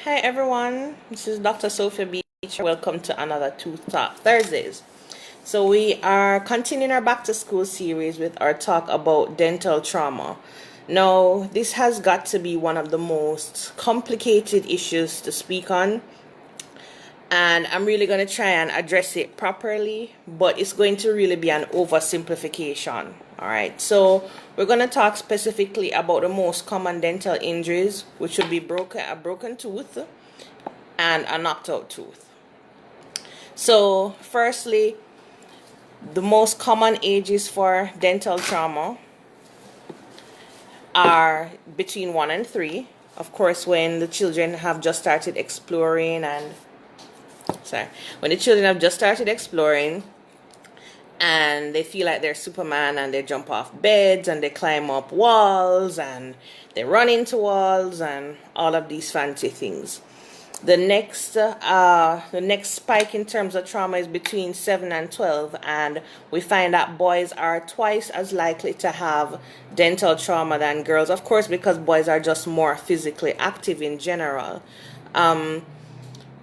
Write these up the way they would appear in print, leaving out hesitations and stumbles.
Hi everyone, this is Dr. Sophia Beach. Welcome to another Tooth Talk Thursdays. So we are continuing our back to school series with our talk about dental trauma. Now, this has got to be one of the most complicated issues to speak on, and I'm really going to try and address it properly, but it's going to really be an oversimplification. All right, so we're going to talk specifically about the most common dental injuries, which would be a broken tooth and a knocked out tooth. So firstly, the most common ages for dental trauma are between 1 and 3. Of course, when the children have just started exploring and they feel like they're Superman, and they jump off beds and they climb up walls and they run into walls and all of these fancy things. The next spike in terms of trauma is between 7 and 12, and we find that boys are twice as likely to have dental trauma than girls, of course, because boys are just more physically active in general.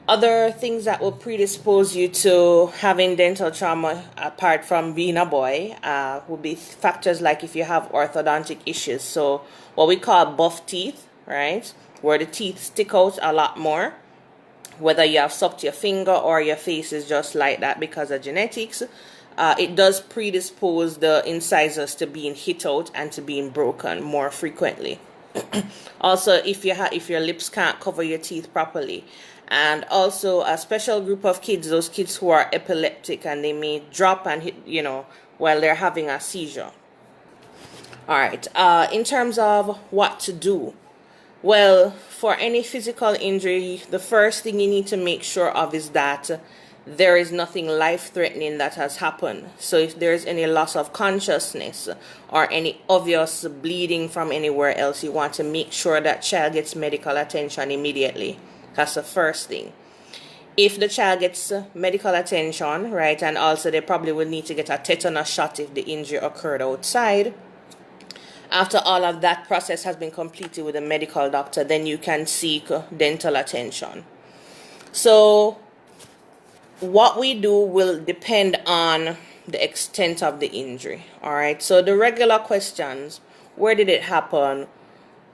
Other things that will predispose you to having dental trauma, apart from being a boy, would be factors like if you have orthodontic issues. So what we call buff teeth, right? Where the teeth stick out a lot more. Whether you have sucked your finger or your face is just like that because of genetics, it does predispose the incisors to being hit out and to being broken more frequently. Also, if your lips can't cover your teeth properly. And also a special group of kids, those kids who are epileptic and they may drop and hit, while they're having a seizure. All right, in terms of what to do. Well, for any physical injury, the first thing you need to make sure of is that there is nothing life-threatening that has happened. So if there's any loss of consciousness or any obvious bleeding from anywhere else, you want to make sure that child gets medical attention immediately. That's the first thing. If the child gets medical attention, right, and also they probably will need to get a tetanus shot if the injury occurred outside. After all of that process has been completed with a medical doctor, then you can seek dental attention. So what we do will depend on the extent of the injury. All right, so the regular questions: where did it happen?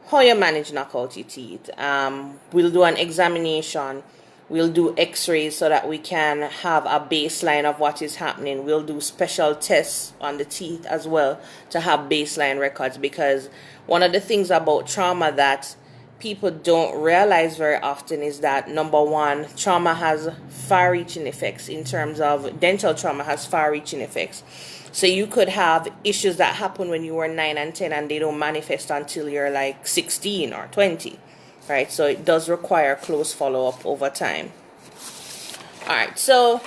How you manage knock out your teeth? We'll do an examination. We'll do x-rays so that we can have a baseline of what is happening. We'll do special tests on the teeth as well to have baseline records, because one of the things about trauma that people don't realize very often is that, number one, trauma has far-reaching effects. In terms of dental trauma has far-reaching effects. So you could have issues that happen when you were 9 and 10 and they don't manifest until you're like 16 or 20. Right, so it does require close follow-up over time. All right, so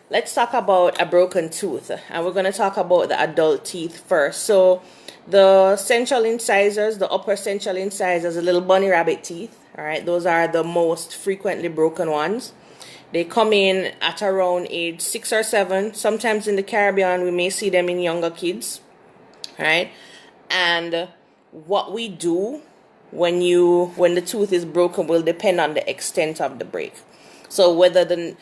let's talk about a broken tooth, and we're going to talk about the adult teeth first. So the central incisors, the upper central incisors, the little bunny rabbit teeth, all right, those are the most frequently broken ones. They come in at around age 6 or 7. Sometimes in the Caribbean, we may see them in younger kids, right? And what we do when the tooth is broken will depend on the extent of the break. So whether the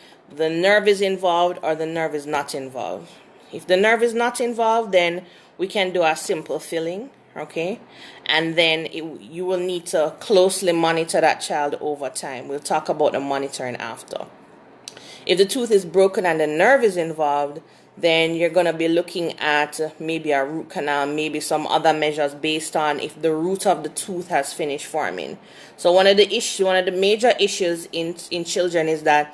nerve is involved or the nerve is not involved. If the nerve is not involved, then we can do a simple filling, okay? And then you will need to closely monitor that child over time. We'll talk about the monitoring after. If the tooth is broken and the nerve is involved, then you're going to be looking at maybe a root canal, maybe some other measures based on if the root of the tooth has finished forming. So one of the major issues in children is that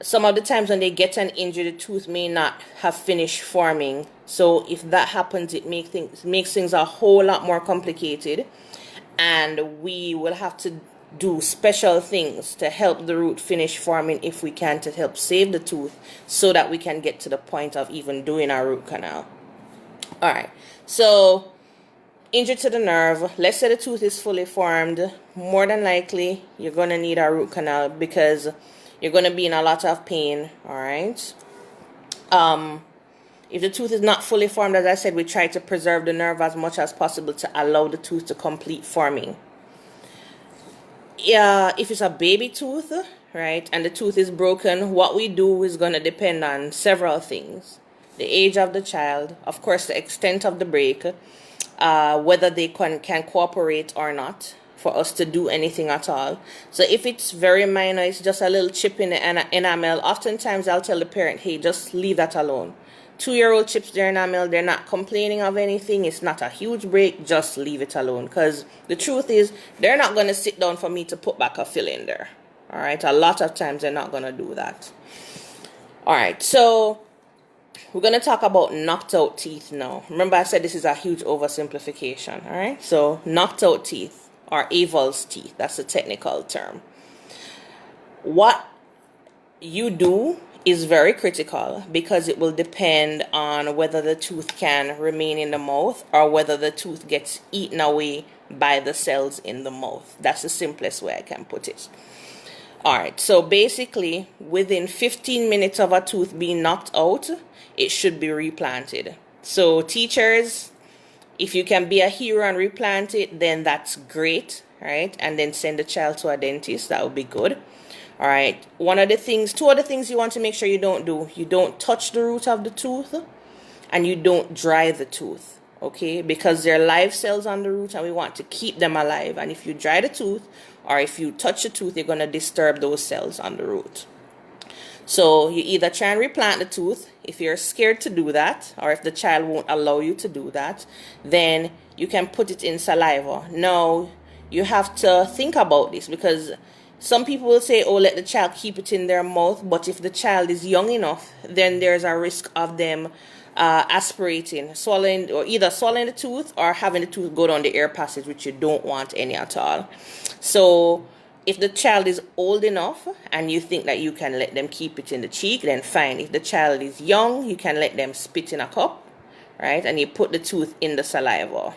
some of the times when they get an injury, the tooth may not have finished forming. So if that happens, it makes things a whole lot more complicated, and we will have to do special things to help the root finish forming if we can, to help save the tooth so that we can get to the point of even doing our root canal. All right, so injury to the nerve. Let's say the tooth is fully formed. More than likely, you're going to need a root canal because you're going to be in a lot of pain. All right. If the tooth is not fully formed, as I said, we try to preserve the nerve as much as possible to allow the tooth to complete forming. If it's a baby tooth, right, and the tooth is broken, what we do is going to depend on several things: the age of the child, of course, the extent of the break, whether they can cooperate or not for us to do anything at all. So if it's very minor, it's just a little chip in the enamel, oftentimes I'll tell the parent, hey, just leave that alone. 2-year-old chips their enamel, they're not complaining of anything, it's not a huge break, just leave it alone. Because the truth is, they're not going to sit down for me to put back a fill in there. All right, a lot of times they're not going to do that. All right, so we're going to talk about knocked out teeth now. Remember I said this is a huge oversimplification. All right, so knocked out teeth, or avulse teeth, that's the technical term. What you do is very critical because it will depend on whether the tooth can remain in the mouth or whether the tooth gets eaten away by the cells in the mouth. That's the simplest way I can put it. Alright, so basically within 15 minutes of a tooth being knocked out, it should be replanted. So teachers, if you can be a hero and replant it, then that's great, right? And then send the child to a dentist, that would be good. All right, two other things you want to make sure you don't touch the root of the tooth, and you don't dry the tooth, okay? Because there are live cells on the root and we want to keep them alive. And if you dry the tooth or if you touch the tooth, you're going to disturb those cells on the root. So you either try and replant the tooth. If you're scared to do that, or if the child won't allow you to do that, then you can put it in saliva. Now, you have to think about this, because some people will say, oh, let the child keep it in their mouth. But if the child is young enough, then there's a risk of them aspirating, swallowing, or either swallowing the tooth or having the tooth go down the air passage, which you don't want any at all. So if the child is old enough and you think that you can let them keep it in the cheek, then fine. If the child is young, you can let them spit in a cup, right? And you put the tooth in the saliva.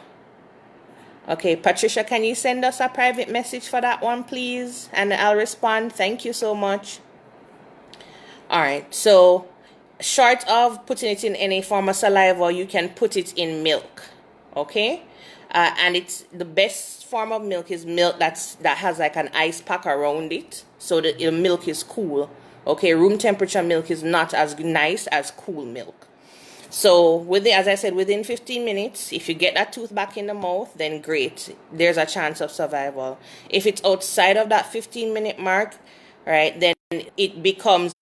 Okay, Patricia, can you send us a private message for that one, please? And I'll respond. Thank you so much. All right, so short of putting it in any form of saliva, you can put it in milk, okay? And it's the best form of milk is milk that has like an ice pack around it, so that the milk is cool. Okay, room temperature milk is not as nice as cool milk. So as I said, within 15 minutes, if you get that tooth back in the mouth, then great. There's a chance of survival. If it's outside of that 15-minute mark, right, then it becomes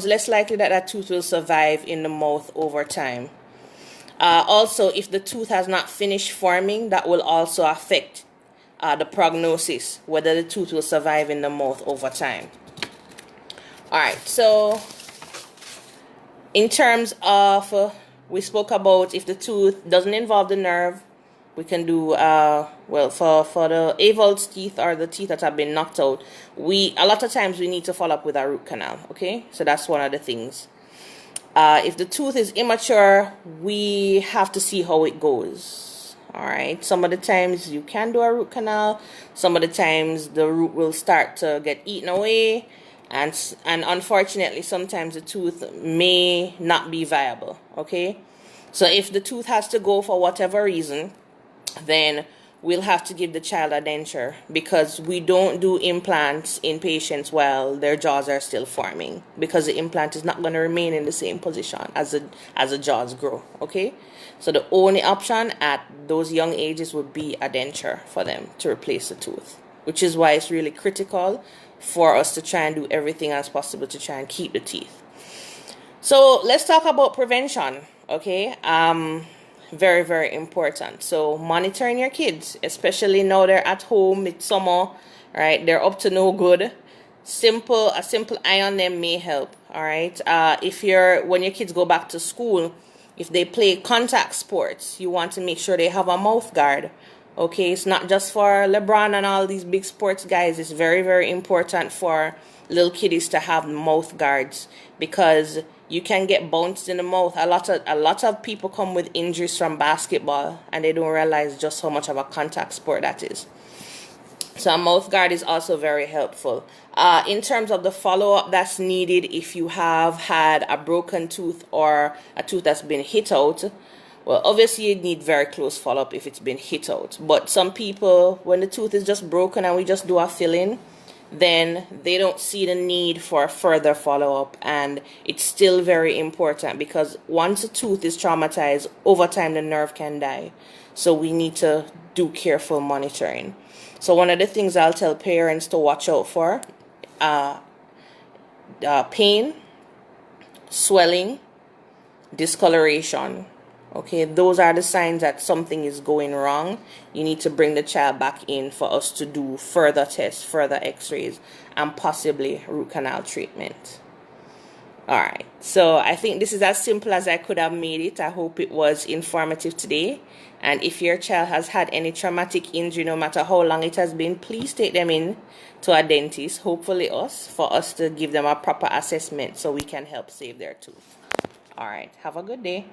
less likely that that tooth will survive in the mouth over time. Also, if the tooth has not finished forming, that will also affect the prognosis, whether the tooth will survive in the mouth over time. All right, so in terms of, we spoke about if the tooth doesn't involve the nerve, we can do, for the avulse teeth or the teeth that have been knocked out, a lot of times we need to follow up with a root canal, okay? So that's one of the things. If the tooth is immature, we have to see how it goes, all right? Some of the times you can do a root canal. Some of the times the root will start to get eaten away. And unfortunately, sometimes the tooth may not be viable, okay? So if the tooth has to go for whatever reason, then we'll have to give the child a denture, because we don't do implants in patients while their jaws are still forming, because the implant is not going to remain in the same position as the jaws grow, okay? So the only option at those young ages would be a denture for them to replace the tooth, which is why it's really critical for us to try and do everything as possible to try and keep the teeth. So let's talk about prevention, okay? Very, very important. So monitoring your kids, especially now they're at home, it's summer, right? They're up to no good. A simple eye on them may help, all right? When your kids go back to school, if they play contact sports, you want to make sure they have a mouth guard. Okay, it's not just for LeBron and all these big sports guys. It's very, very important for little kiddies to have mouth guards, because you can get bounced in the mouth. A lot of people come with injuries from basketball, and they don't realize just how much of a contact sport that is. So a mouth guard is also very helpful. In terms of the follow-up that's needed if you have had a broken tooth or a tooth that's been hit out, Well, obviously you need very close follow-up if it's been hit out. But some people, when the tooth is just broken and we just do a filling, then they don't see the need for further follow-up. And it's still very important because once a tooth is traumatized, over time the nerve can die. So we need to do careful monitoring. So one of the things I'll tell parents to watch out for, pain, swelling, discoloration. Okay, those are the signs that something is going wrong. You need to bring the child back in for us to do further tests, further x-rays, and possibly root canal treatment. Alright, so I think this is as simple as I could have made it. I hope it was informative today. And if your child has had any traumatic injury, no matter how long it has been, please take them in to a dentist, hopefully us, for us to give them a proper assessment so we can help save their tooth. Alright, have a good day.